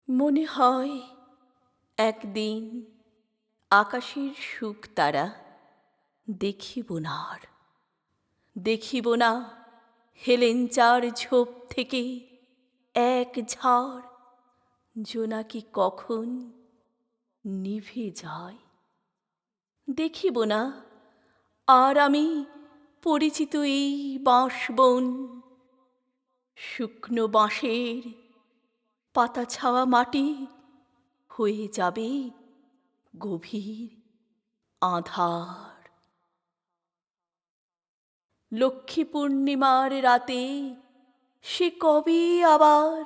মনে হয় একদিন আকাশের সুখ তারা দেখিব না আর, দেখিব না হেলেঞ্চার ঝোপ থেকে এক ঝাড় জোনাকি কখন নিভে যায়। দেখিব না আর আমি পরিচিত এই বাঁশবন, শুকনো বাঁশের পাতা ছাওয়া মাটি হয়ে যাবে গভীর আঁধার। লক্ষ্মী পূর্ণিমার রাতে সে কবে আবার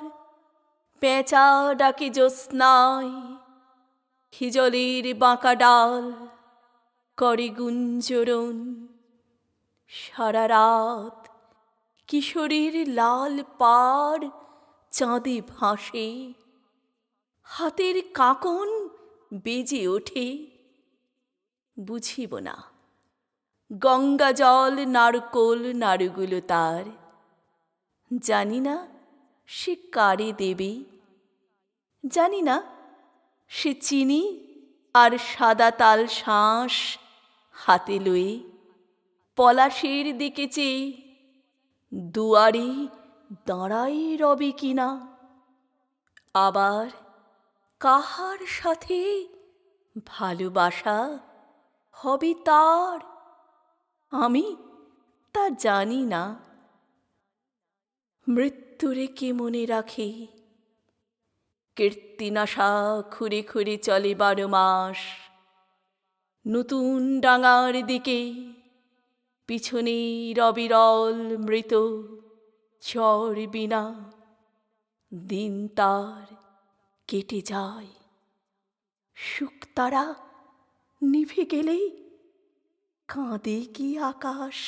পেঁচা ডাকে জ্যোৎস্নায়, হিজলের বাঁকা ডাল করে গুঞ্জরণ। সারা রাত কিশোরীর লাল পাড় চাঁদে ভাসে, হাতের কাঁকন বেজে ওঠে। বুঝিব না গঙ্গা জল নারকোল নাড়ুগুলো তার, জানি না সে কারে দেবে, জানি না সে চিনি আর সাদা তাল শাঁস হাতে লয়ে পলাশের দিকে চেয়ে দুয়ারে দাঁড়ায় রবে কিনা। আবার কাহার সাথে ভালোবাসা হবে তার, আমি তা জানি না। মৃত্যুরে কে মনে রাখে, কীর্তিনাশা খুঁড়ে খুঁড়ে চলে 12 মাস। নতুন ডাঙার দিকে পিছনে অবিরল মৃত ঝড় বিনা দিন তার কেটে যায়। সুখ তারা নিভে গেলে কাঁদে কি আকাশ।